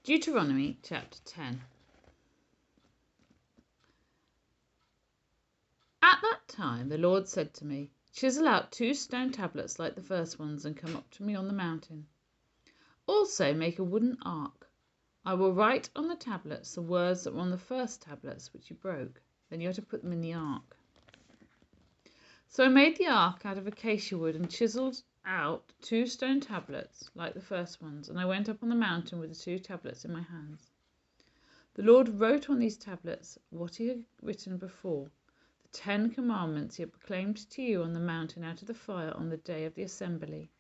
Deuteronomy chapter 10. At that time the Lord said to me, "Chisel out 2 stone tablets like the first ones and come up to me on the mountain. Also make a wooden ark. I will write on the tablets the words that were on the first tablets which you broke. Then you are to put them in the ark." So I made the ark out of acacia wood and chiseled out 2 stone tablets like the first ones, and I went up on the mountain with the 2 tablets in my hands. The Lord wrote on these tablets what he had written before, the 10 commandments he had proclaimed to you on the mountain out of the fire on the day of the assembly.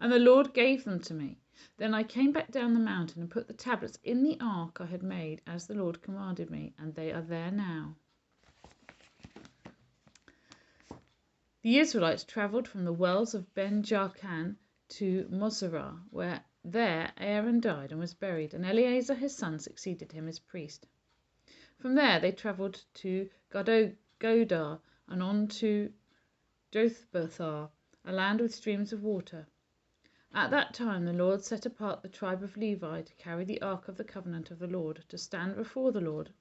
And the Lord gave them to me. Then I came back down the mountain and put the tablets in the ark I had made as the Lord commanded me, and they are there now. The Israelites travelled from the wells of Ben-Jarkan to Moserah, where there Aaron died and was buried, and Eleazar his son succeeded him as priest. From there they travelled to Godar and on to Jothbathar, a land with streams of water. At that time the Lord set apart the tribe of Levi to carry the ark of the covenant of the Lord, to stand before the Lord,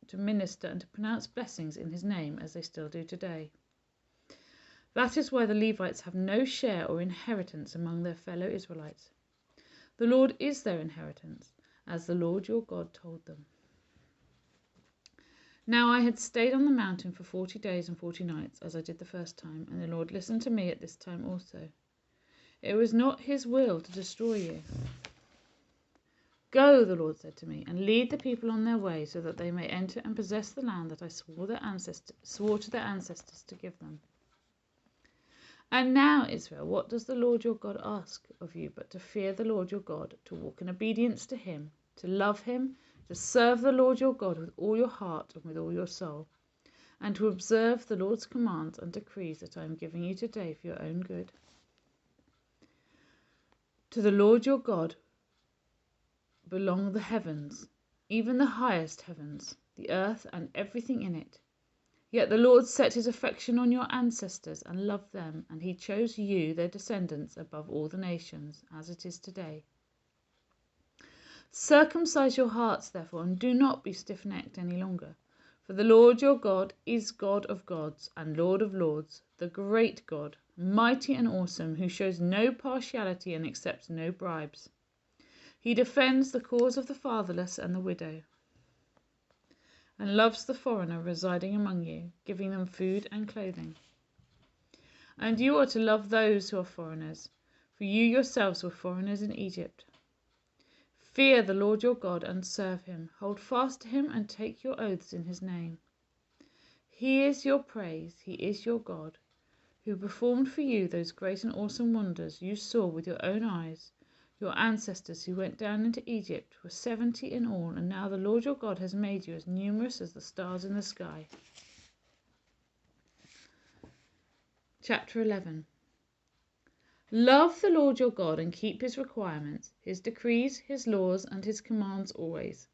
to minister and to pronounce blessings in his name, as they still do today. That is why the Levites have no share or inheritance among their fellow Israelites. The Lord is their inheritance, as the Lord your God told them. Now I had stayed on the mountain for 40 days and 40 nights, as I did the first time, and the Lord listened to me at this time also. It was not his will to destroy you. Go, the Lord said to me, and lead the people on their way, so that they may enter and possess the land that I swore to their ancestors to give them. And now, Israel, what does the Lord your God ask of you but to fear the Lord your God, to walk in obedience to him, to love him, to serve the Lord your God with all your heart and with all your soul, and to observe the Lord's commands and decrees that I am giving you today for your own good? To the Lord your God belong the heavens, even the highest heavens, the earth and everything in it. Yet the Lord set his affection on your ancestors and loved them, and he chose you, their descendants, above all the nations, as it is today. Circumcise your hearts, therefore, and do not be stiff-necked any longer. For the Lord your God is God of gods and Lord of lords, the great God, mighty and awesome, who shows no partiality and accepts no bribes. He defends the cause of the fatherless and the widow, and loves the foreigner residing among you, giving them food and clothing. And you are to love those who are foreigners, for you yourselves were foreigners in Egypt. Fear the Lord your God and serve him. Hold fast to him and take your oaths in his name. He is your praise, he is your God, who performed for you those great and awesome wonders you saw with your own eyes. Your ancestors who went down into Egypt were 70 in all, and now the Lord your God has made you as numerous as the stars in the sky. Chapter 11. Love the Lord your God and keep his requirements, his decrees, his laws, and his commands always.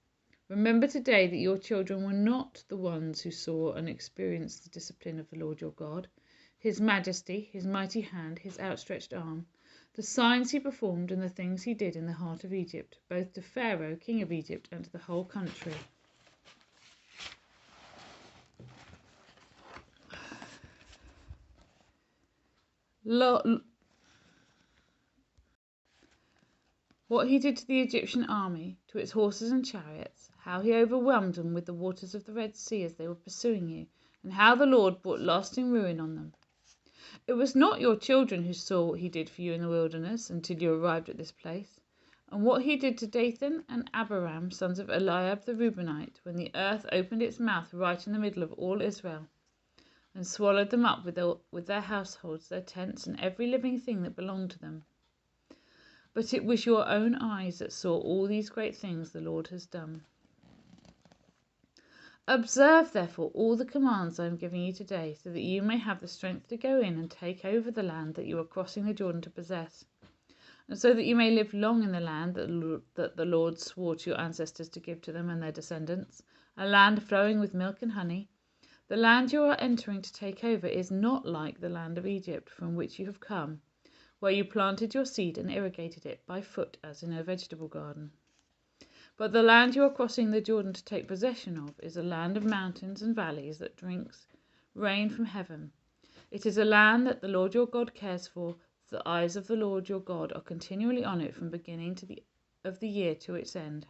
Remember today that your children were not the ones who saw and experienced the discipline of the Lord your God, his majesty, his mighty hand, his outstretched arm, the signs he performed and the things he did in the heart of Egypt, both to Pharaoh, king of Egypt, and to the whole country. What he did to the Egyptian army, to its horses and chariots, how he overwhelmed them with the waters of the Red Sea as they were pursuing you, and how the Lord brought lasting ruin on them. It was not your children who saw what he did for you in the wilderness until you arrived at this place, and what he did to Dathan and Abiram, sons of Eliab the Reubenite, when the earth opened its mouth right in the middle of all Israel, and swallowed them up with their households, their tents, and every living thing that belonged to them. But it was your own eyes that saw all these great things the Lord has done. Observe, therefore, all the commands I am giving you today, so that you may have the strength to go in and take over the land that you are crossing the Jordan to possess, and so that you may live long in the land that the Lord swore to your ancestors to give to them and their descendants, a land flowing with milk and honey. The land you are entering to take over is not like the land of Egypt, from which you have come, where you planted your seed and irrigated it by foot as in a vegetable garden. But the land you are crossing the Jordan to take possession of is a land of mountains and valleys that drinks rain from heaven. It is a land that the Lord your God cares for. The eyes of the Lord your God are continually on it from beginning of the year to its end.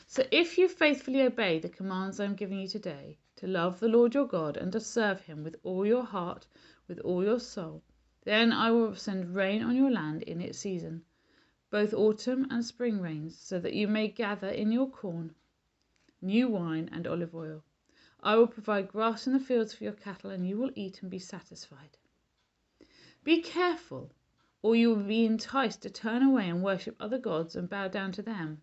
So if you faithfully obey the commands I am giving you today, to love the Lord your God and to serve him with all your heart, with all your soul, then I will send rain on your land in its season, both autumn and spring rains, so that you may gather in your corn, new wine and olive oil. I will provide grass in the fields for your cattle, and you will eat and be satisfied. Be careful, or you will be enticed to turn away and worship other gods and bow down to them.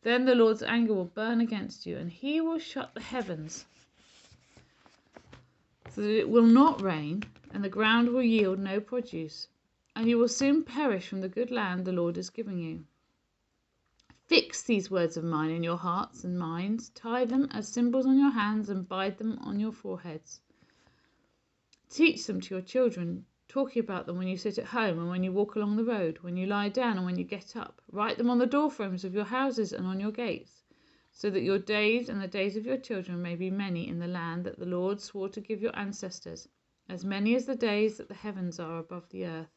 Then the Lord's anger will burn against you, and he will shut the heavens so that it will not rain, and the ground will yield no produce, and you will soon perish from the good land the Lord is giving you. Fix these words of mine in your hearts and minds, tie them as symbols on your hands and bind them on your foreheads. Teach them to your children, talking about them when you sit at home and when you walk along the road, when you lie down and when you get up. Write them on the doorframes of your houses and on your gates, so that your days and the days of your children may be many in the land that the Lord swore to give your ancestors, as many as the days that the heavens are above the earth.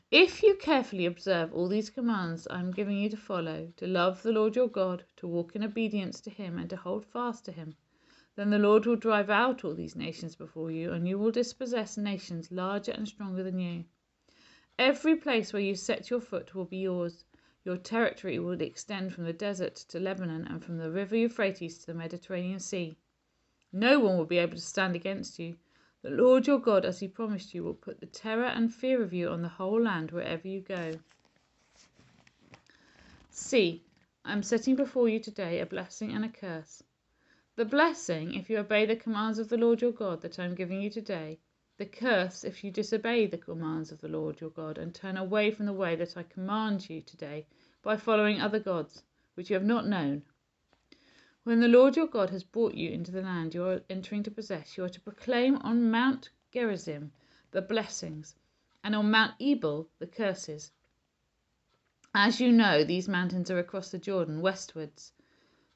If you carefully observe all these commands I am giving you to follow, to love the Lord your God, to walk in obedience to him, and to hold fast to him, then the Lord will drive out all these nations before you, and you will dispossess nations larger and stronger than you. Every place where you set your foot will be yours. Your territory will extend from the desert to Lebanon and from the river Euphrates to the Mediterranean Sea. No one will be able to stand against you. The Lord your God, as he promised you, will put the terror and fear of you on the whole land wherever you go. See, I am setting before you today a blessing and a curse. The blessing, if you obey the commands of the Lord your God that I am giving you today. The curse, if you disobey the commands of the Lord your God and turn away from the way that I command you today by following other gods, which you have not known. When the Lord your God has brought you into the land you are entering to possess, you are to proclaim on Mount Gerizim the blessings, and on Mount Ebal the curses. As you know, these mountains are across the Jordan westwards,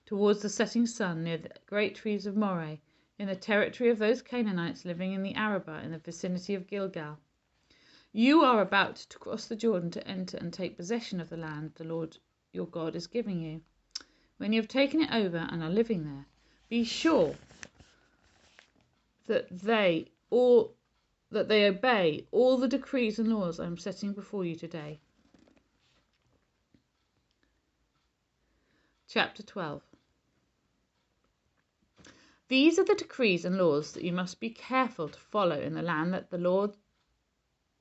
towards the setting sun, near the great trees of Moreh, in the territory of those Canaanites living in the Arabah, in the vicinity of Gilgal. You are about to cross the Jordan to enter and take possession of the land the Lord your God is giving you. When you have taken it over and are living there, be sure that they obey all the decrees and laws I am setting before you today. Chapter 12. These are the decrees and laws that you must be careful to follow in the land that the Lord,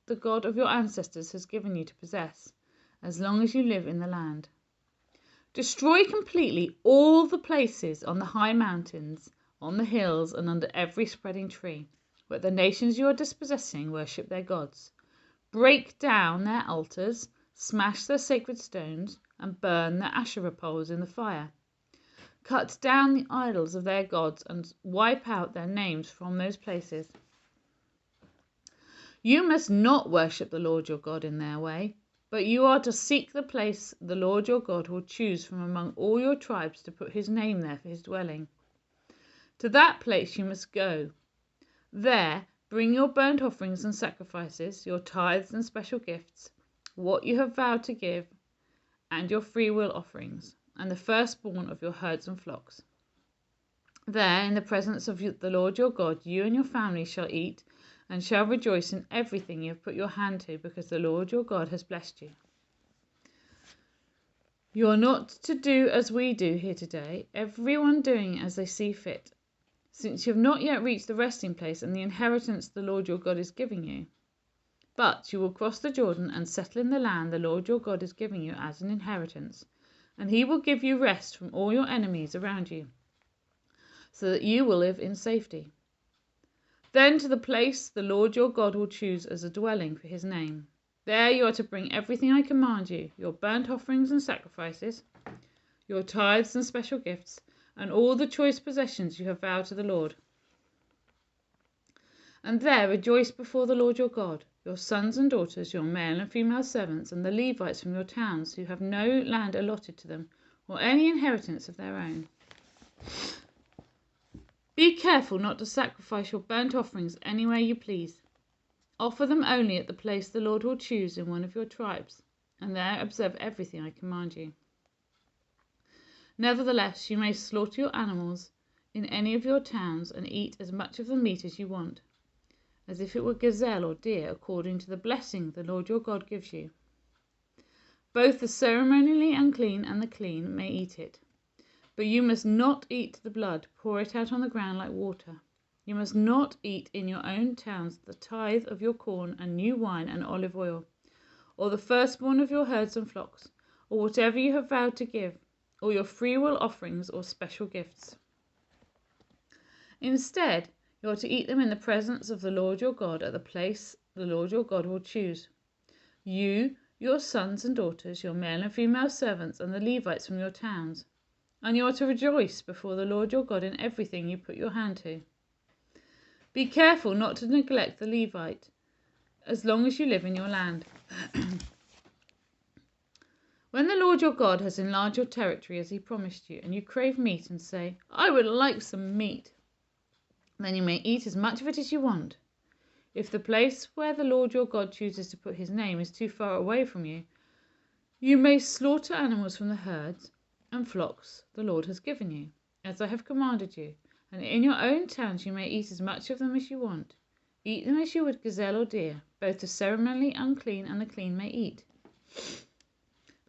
the God of your ancestors, has given you to possess, as long as you live in the land. Destroy completely all the places on the high mountains, on the hills, and under every spreading tree, where the nations you are dispossessing worship their gods. Break down their altars, smash their sacred stones, and burn their Asherah poles in the fire. Cut down the idols of their gods and wipe out their names from those places. You must not worship the Lord your God in their way, but you are to seek the place the Lord your God will choose from among all your tribes to put his name there for his dwelling. To that place you must go. There bring your burnt offerings and sacrifices, your tithes and special gifts, what you have vowed to give, and your freewill offerings, and the firstborn of your herds and flocks. There, in the presence of the Lord your God, you and your family shall eat and shall rejoice in everything you have put your hand to, because the Lord your God has blessed you. You are not to do as we do here today, everyone doing as they see fit, since you have not yet reached the resting place and the inheritance the Lord your God is giving you. But you will cross the Jordan and settle in the land the Lord your God is giving you as an inheritance, and he will give you rest from all your enemies around you, so that you will live in safety. Then to the place the Lord your God will choose as a dwelling for his name. There you are to bring everything I command you, your burnt offerings and sacrifices, your tithes and special gifts, and all the choice possessions you have vowed to the Lord. And there rejoice before the Lord your God. your sons and daughters, your male and female servants, and the Levites from your towns who have no land allotted to them, or any inheritance of their own. Be careful not to sacrifice your burnt offerings anywhere you please. Offer them only at the place the Lord will choose in one of your tribes, and there observe everything I command you. Nevertheless, you may slaughter your animals in any of your towns and eat as much of the meat as you want, as if it were gazelle or deer, according to the blessing the Lord your God gives you. Both the ceremonially unclean and the clean may eat it. But you must not eat the blood, pour it out on the ground like water. You must not eat in your own towns the tithe of your corn and new wine and olive oil, or the firstborn of your herds and flocks, or whatever you have vowed to give, or your freewill offerings or special gifts. Instead, you are to eat them in the presence of the Lord your God at the place the Lord your God will choose. You, your sons and daughters, your male and female servants, and the Levites from your towns. And you are to rejoice before the Lord your God in everything you put your hand to. Be careful not to neglect the Levite, as long as you live in your land. When the Lord your God has enlarged your territory as he promised you, and you crave meat and say, I would like some meat, then you may eat as much of it as you want. If the place where the Lord your God chooses to put his name is too far away from you, you may slaughter animals from the herds and flocks the Lord has given you, as I have commanded you, and in your own towns you may eat as much of them as you want. Eat them as you would gazelle or deer. Both the ceremonially unclean and the clean may eat.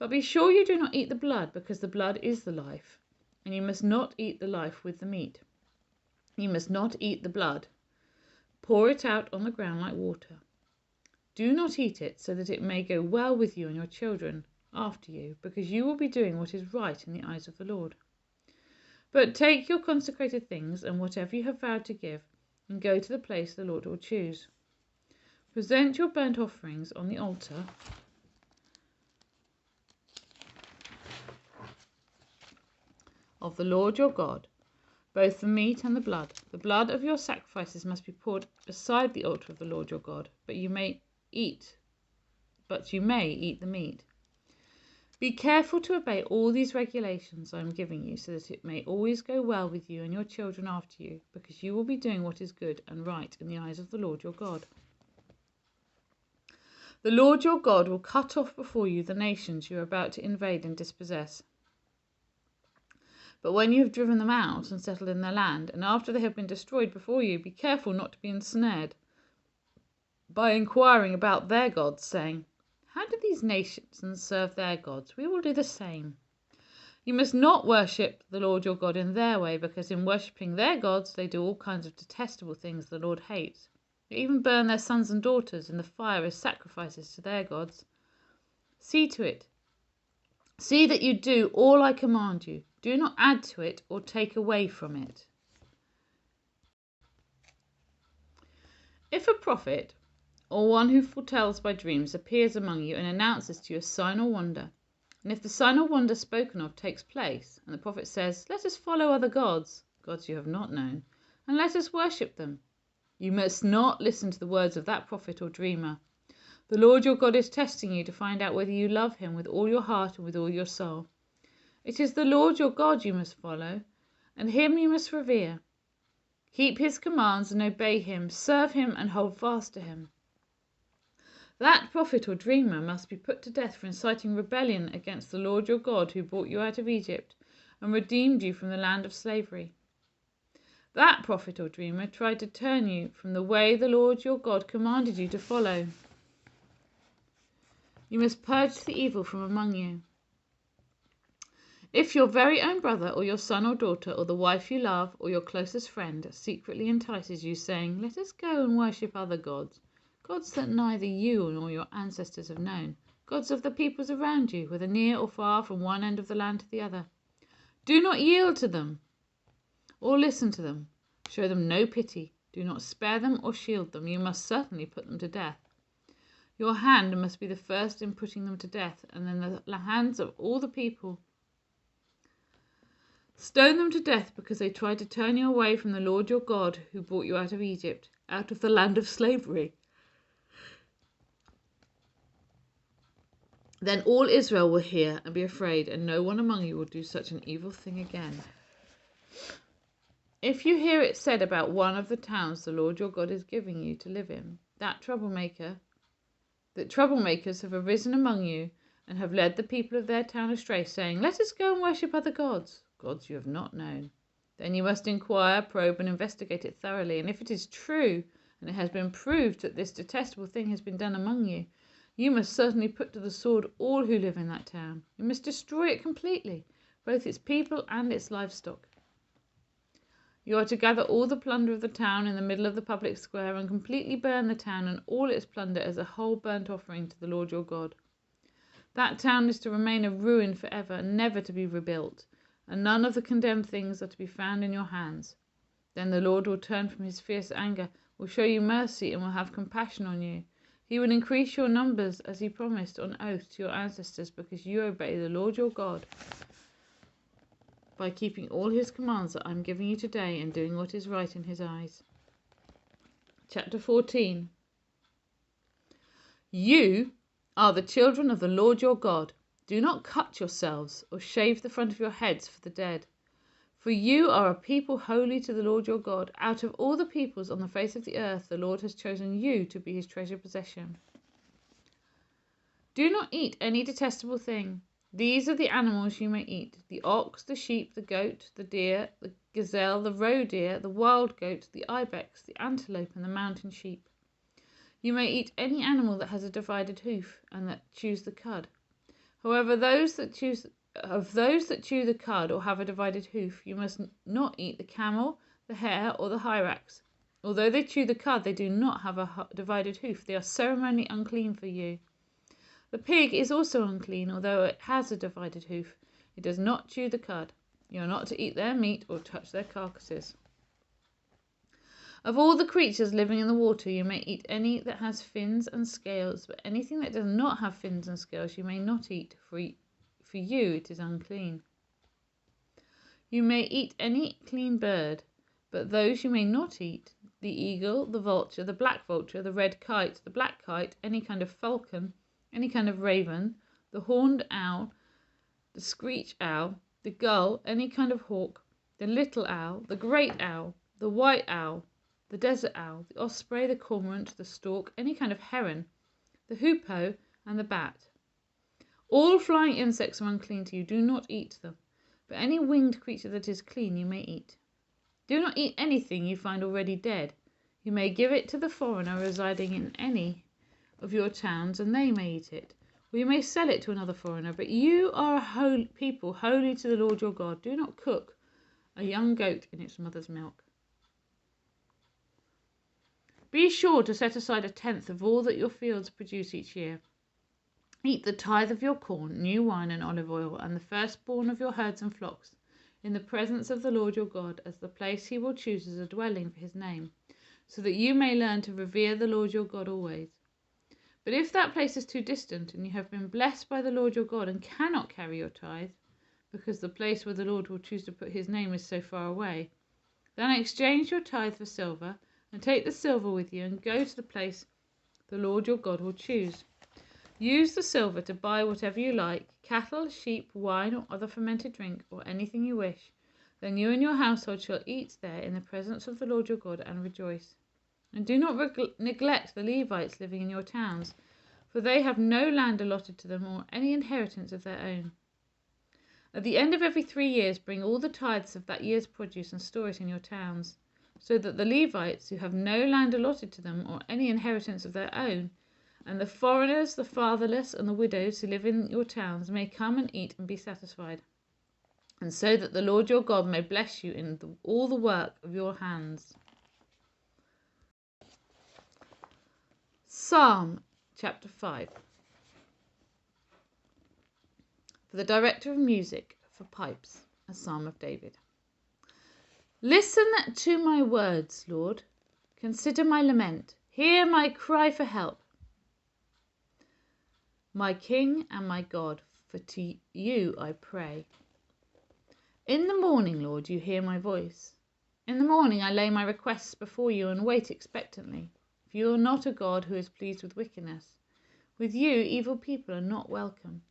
But be sure you do not eat the blood, because the blood is the life, and you must not eat the life with the meat. You must not eat the blood. Pour it out on the ground like water. Do not eat it, so that it may go well with you and your children after you, because you will be doing what is right in the eyes of the Lord. But take your consecrated things and whatever you have vowed to give, and go to the place the Lord will choose. Present your burnt offerings on the altar of the Lord your God, both the meat and the blood. The blood of your sacrifices must be poured beside the altar of the Lord your God, but you may eat the meat. Be careful to obey all these regulations I am giving you, so that it may always go well with you and your children after you, because you will be doing what is good and right in the eyes of the Lord your God. The Lord your God will cut off before you the nations you are about to invade and dispossess. But when you have driven them out and settled in their land, and after they have been destroyed before you, be careful not to be ensnared by inquiring about their gods, saying, how do these nations serve their gods? We will do the same. You must not worship the Lord your God in their way, because in worshipping their gods they do all kinds of detestable things the Lord hates. They even burn their sons and daughters in the fire as sacrifices to their gods. See that you do all I command you. Do not add to it or take away from it. If a prophet or one who foretells by dreams appears among you and announces to you a sign or wonder, and if the sign or wonder spoken of takes place, and the prophet says, let us follow other gods you have not known, and let us worship them, you must not listen to the words of that prophet or dreamer. The Lord your God is testing you to find out whether you love him with all your heart and with all your soul. It is the Lord your God you must follow, and him you must revere. Keep his commands and obey him, serve him and hold fast to him. That prophet or dreamer must be put to death for inciting rebellion against the Lord your God, who brought you out of Egypt and redeemed you from the land of slavery. That prophet or dreamer tried to turn you from the way the Lord your God commanded you to follow. You must purge the evil from among you. If your very own brother or your son or daughter or the wife you love or your closest friend secretly entices you, saying, let us go and worship other gods, gods that neither you nor your ancestors have known, gods of the peoples around you, whether near or far from one end of the land to the other, do not yield to them or listen to them. Show them no pity. Do not spare them or shield them. You must certainly put them to death. Your hand must be the first in putting them to death, and then the hands of all the people. Stone them to death because they tried to turn you away from the Lord your God, who brought you out of Egypt, out of the land of slavery. Then all Israel will hear and be afraid, and no one among you will do such an evil thing again. If you hear it said about one of the towns the Lord your God is giving you to live in, that troublemakers have arisen among you and have led the people of their town astray, saying, "Let us go and worship other gods," gods you have not known. Then you must inquire, probe, and investigate it thoroughly. And if it is true, and it has been proved that this detestable thing has been done among you, you must certainly put to the sword all who live in that town. You must destroy it completely, both its people and its livestock. You are to gather all the plunder of the town in the middle of the public square and completely burn the town and all its plunder as a whole burnt offering to the Lord your God. That town is to remain a ruin forever, never to be rebuilt, and none of the condemned things are to be found in your hands. Then the Lord will turn from his fierce anger, will show you mercy, and will have compassion on you. He will increase your numbers as he promised on oath to your ancestors, because you obey the Lord your God by keeping all his commands that I am giving you today and doing what is right in his eyes. Chapter 14. You are the children of the Lord your God. Do not cut yourselves or shave the front of your heads for the dead. For you are a people holy to the Lord your God. Out of all the peoples on the face of the earth, the Lord has chosen you to be his treasured possession. Do not eat any detestable thing. These are the animals you may eat: the ox, the sheep, the goat, the deer, the gazelle, the roe deer, the wild goat, the ibex, the antelope, and the mountain sheep. You may eat any animal that has a divided hoof and that chews the cud. However, those that chew the cud or have a divided hoof, you must not eat the camel, the hare, or the hyrax. Although they chew the cud, they do not have a divided hoof. They are ceremonially unclean for you. The pig is also unclean, although it has a divided hoof. It does not chew the cud. You are not to eat their meat or touch their carcasses. Of all the creatures living in the water, you may eat any that has fins and scales, but anything that does not have fins and scales you may not eat, for you it is unclean. You may eat any clean bird, but those you may not eat: the eagle, the vulture, the black vulture, the red kite, the black kite, any kind of falcon, any kind of raven, the horned owl, the screech owl, the gull, any kind of hawk, the little owl, the great owl, the white owl, the desert owl, the osprey, the cormorant, the stork, any kind of heron, the hoopoe, and the bat. All flying insects are unclean to you. Do not eat them. But any winged creature that is clean you may eat. Do not eat anything you find already dead. You may give it to the foreigner residing in any of your towns, and they may eat it. Or you may sell it to another foreigner. But you are a holy people, holy to the Lord your God. Do not cook a young goat in its mother's milk. Be sure to set aside 1/10 of all that your fields produce each year. Eat the tithe of your corn, new wine, and olive oil, and the firstborn of your herds and flocks, in the presence of the Lord your God, as the place he will choose as a dwelling for his name, so that you may learn to revere the Lord your God always. But if that place is too distant, and you have been blessed by the Lord your God and cannot carry your tithe, because the place where the Lord will choose to put his name is so far away, then exchange your tithe for silver, and take the silver with you, and go to the place the Lord your God will choose. Use the silver to buy whatever you like: cattle, sheep, wine, or other fermented drink, or anything you wish. Then you and your household shall eat there in the presence of the Lord your God and rejoice. And do not neglect the Levites living in your towns, for they have no land allotted to them or any inheritance of their own. At the end of every 3 years, bring all the tithes of that year's produce and store it in your towns, so that the Levites, who have no land allotted to them or any inheritance of their own, and the foreigners, the fatherless, and the widows who live in your towns may come and eat and be satisfied, and so that the Lord your God may bless you in all the work of your hands. Psalm chapter 5. For the director of music for pipes, a psalm of David. Listen to my words, Lord. Consider my lament. Hear my cry for help. My King and my God, for to you I pray. In the morning, Lord, you hear my voice. In the morning I lay my requests before you and wait expectantly. For you are not a God who is pleased with wickedness. With you, evil people are not welcome.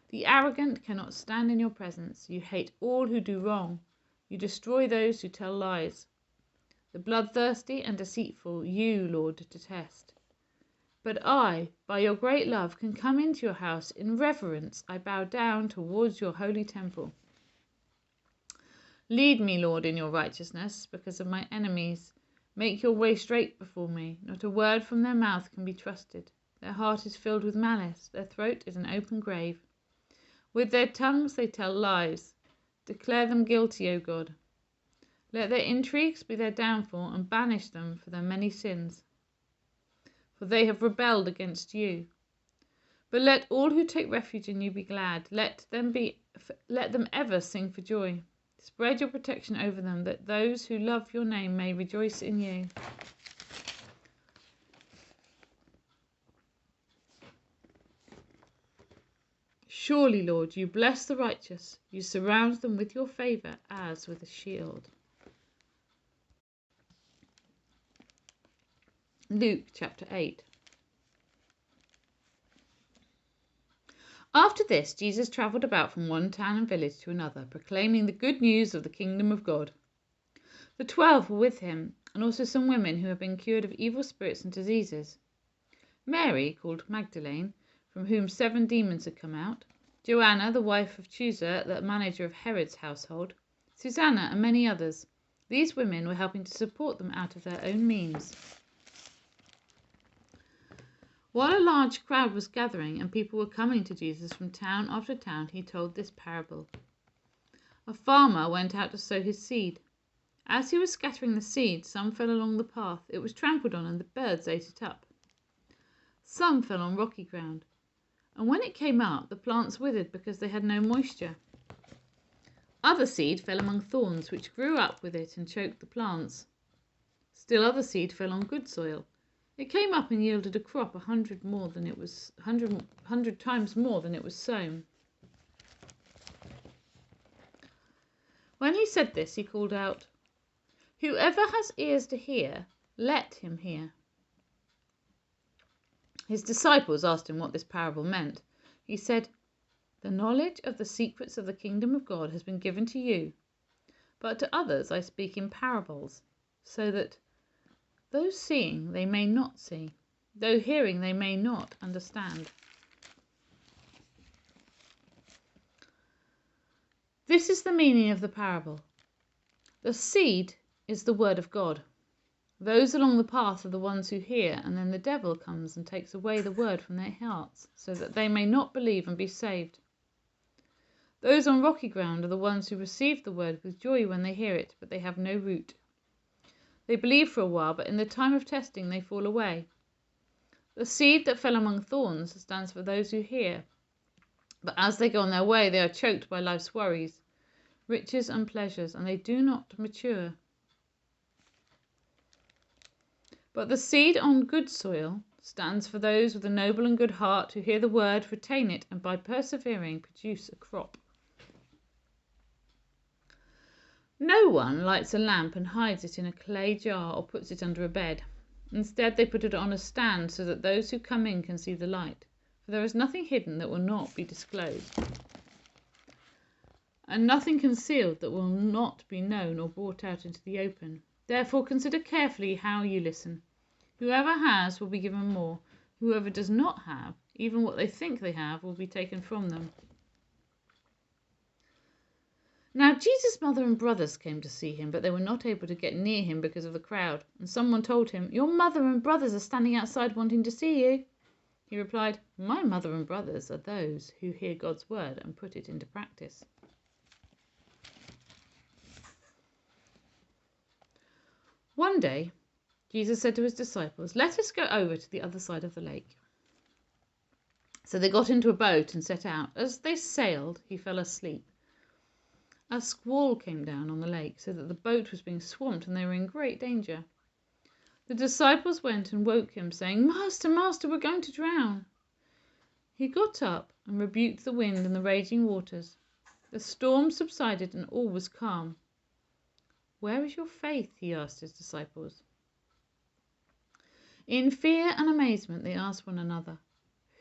The arrogant cannot stand in your presence. You hate all who do wrong. You destroy those who tell lies. The bloodthirsty and deceitful you, Lord, detest. But I, by your great love, can come into your house. In reverence, I bow down towards your holy temple. Lead me, Lord, in your righteousness, because of my enemies. Make your way straight before me. Not a word from their mouth can be trusted. Their heart is filled with malice. Their throat is an open grave. With their tongues they tell lies. Declare them guilty, O God. Let their intrigues be their downfall, and banish them for their many sins. For they have rebelled against you. But let all who take refuge in you be glad. Let them ever sing for joy. Spread your protection over them, that those who love your name may rejoice in you. Surely, Lord, you bless the righteous. You surround them with your favour as with a shield. Luke chapter 8. After this, Jesus travelled about from one town and village to another, proclaiming the good news of the kingdom of God. The 12 were with him, and also some women who had been cured of evil spirits and diseases. Mary, called Magdalene, from whom 7 demons had come out, Joanna, the wife of Chuza, the manager of Herod's household, Susanna, and many others. These women were helping to support them out of their own means. While a large crowd was gathering and people were coming to Jesus from town after town, he told this parable. A farmer went out to sow his seed. As he was scattering the seed, some fell along the path. It was trampled on and the birds ate it up. Some fell on rocky ground, and when it came up, the plants withered because they had no moisture. Other seed fell among thorns, which grew up with it and choked the plants. Still other seed fell on good soil. It came up and yielded a crop 100 times more than it was sown. When he said this, he called out, "Whoever has ears to hear, let him hear." His disciples asked him what this parable meant. He said, "The knowledge of the secrets of the kingdom of God has been given to you, but to others I speak in parables, so that though seeing they may not see, though hearing they may not understand." This is the meaning of the parable. The seed is the word of God. Those along the path are the ones who hear, and then the devil comes and takes away the word from their hearts, so that they may not believe and be saved. Those on rocky ground are the ones who receive the word with joy when they hear it, but they have no root. They believe for a while, but in the time of testing they fall away. The seed that fell among thorns stands for those who hear, but as they go on their way, they are choked by life's worries, riches and pleasures, and they do not mature. But the seed on good soil stands for those with a noble and good heart who hear the word, retain it, and by persevering produce a crop. No one lights a lamp and hides it in a clay jar or puts it under a bed. Instead, they put it on a stand so that those who come in can see the light. For there is nothing hidden that will not be disclosed, and nothing concealed that will not be known or brought out into the open. Therefore, consider carefully how you listen. Whoever has will be given more. Whoever does not have, even what they think they have, will be taken from them. Now Jesus' mother and brothers came to see him, but they were not able to get near him because of the crowd. And someone told him, "Your mother and brothers are standing outside wanting to see you." He replied, "My mother and brothers are those who hear God's word and put it into practice." One day, Jesus said to his disciples, "Let us go over to the other side of the lake." So they got into a boat and set out. As they sailed, he fell asleep. A squall came down on the lake, so that the boat was being swamped and they were in great danger. The disciples went and woke him, saying, "Master, Master, we're going to drown." He got up and rebuked the wind and the raging waters. The storm subsided and all was calm. "Where is your faith?" he asked his disciples. In fear and amazement they asked one another,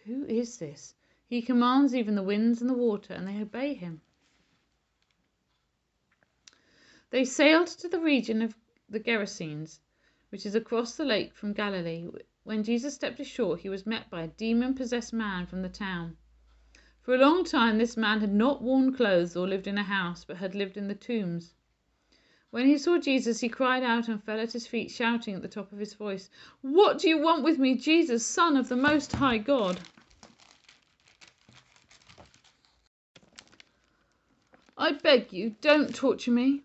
Who is this? He commands even the winds and the water, and they obey him." They sailed to the region of the Gerasenes, which is across the lake from Galilee. When Jesus stepped ashore, he was met by a demon-possessed man from the town. For a long time this man had not worn clothes or lived in a house, but had lived in the tombs. When he saw Jesus, he cried out and fell at his feet, shouting at the top of his voice, "What do you want with me, Jesus, Son of the Most High God? I beg you, don't torture me."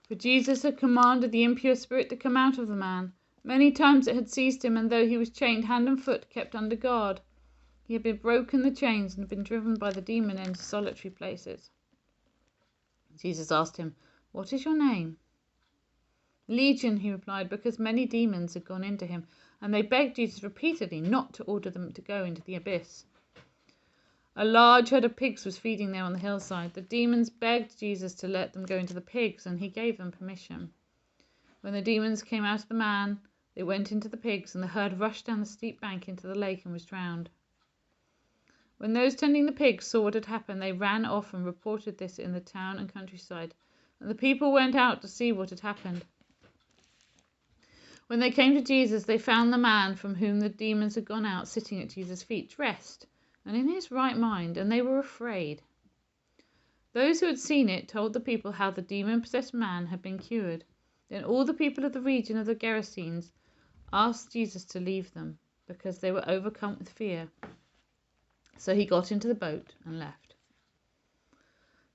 For Jesus had commanded the impure spirit to come out of the man. Many times it had seized him, and though he was chained hand and foot, kept under guard, he had been broken the chains and been driven by the demon into solitary places. Jesus asked him, "What is your name?" "Legion," he replied, because many demons had gone into him, and they begged Jesus repeatedly not to order them to go into the abyss. A large herd of pigs was feeding there on the hillside. The demons begged Jesus to let them go into the pigs, and he gave them permission. When the demons came out of the man, they went into the pigs, and the herd rushed down the steep bank into the lake and was drowned. When those tending the pigs saw what had happened, they ran off and reported this in the town and countryside, and the people went out to see what had happened. When they came to Jesus, they found the man from whom the demons had gone out sitting at Jesus' feet, dressed and in his right mind, and they were afraid. Those who had seen it told the people how the demon-possessed man had been cured. Then all the people of the region of the Gerasenes asked Jesus to leave them, because they were overcome with fear. So he got into the boat and left.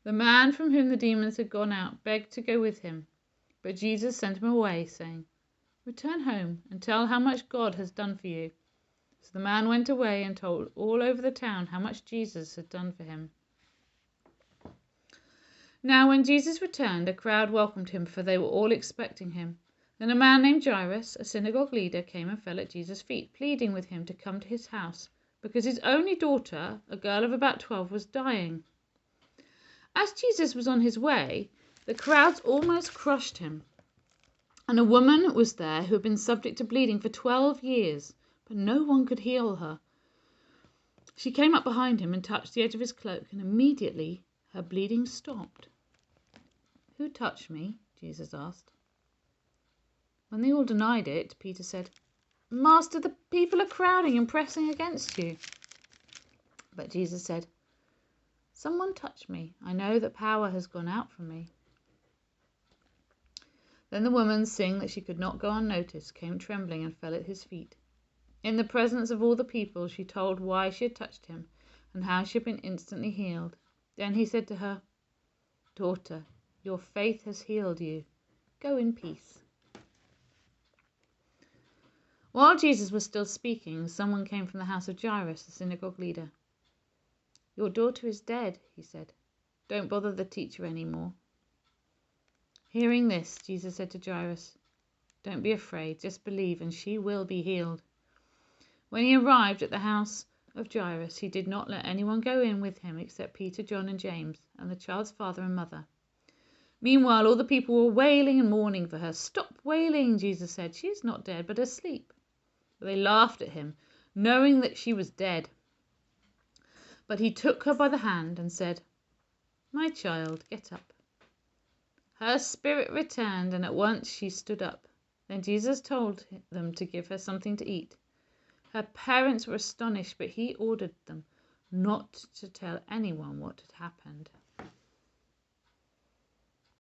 The man from whom the demons had gone out begged to go with him, but Jesus sent him away, saying, "Return home and tell how much God has done for you." So the man went away and told all over the town how much Jesus had done for him. Now when Jesus returned, a crowd welcomed him, for they were all expecting him. Then a man named Jairus, a synagogue leader, came and fell at Jesus' feet, pleading with him to come to his house, because his only daughter, a girl of about 12, was dying. As Jesus was on his way, the crowds almost crushed him. And a woman was there who had been subject to bleeding for 12 years, but no one could heal her. She came up behind him and touched the edge of his cloak, and immediately her bleeding stopped. "Who touched me?" Jesus asked. When they all denied it, Peter said, "Master, the people are crowding and pressing against you." But Jesus said, "Someone touched me. I know that power has gone out from me." Then the woman, seeing that she could not go unnoticed, came trembling and fell at his feet. In the presence of all the people, she told why she had touched him and how she had been instantly healed. Then he said to her, "Daughter, your faith has healed you. Go in peace." While Jesus was still speaking, someone came from the house of Jairus, the synagogue leader. "Your daughter is dead," he said. "Don't bother the teacher anymore." Hearing this, Jesus said to Jairus, "Don't be afraid, just believe, and she will be healed." When he arrived at the house of Jairus, he did not let anyone go in with him except Peter, John, and James, and the child's father and mother. Meanwhile, all the people were wailing and mourning for her. "Stop wailing," Jesus said. "She is not dead, but asleep." But they laughed at him, knowing that she was dead. But he took her by the hand and said, "My child, get up." Her spirit returned, and at once she stood up. Then Jesus told them to give her something to eat. Her parents were astonished, but he ordered them not to tell anyone what had happened.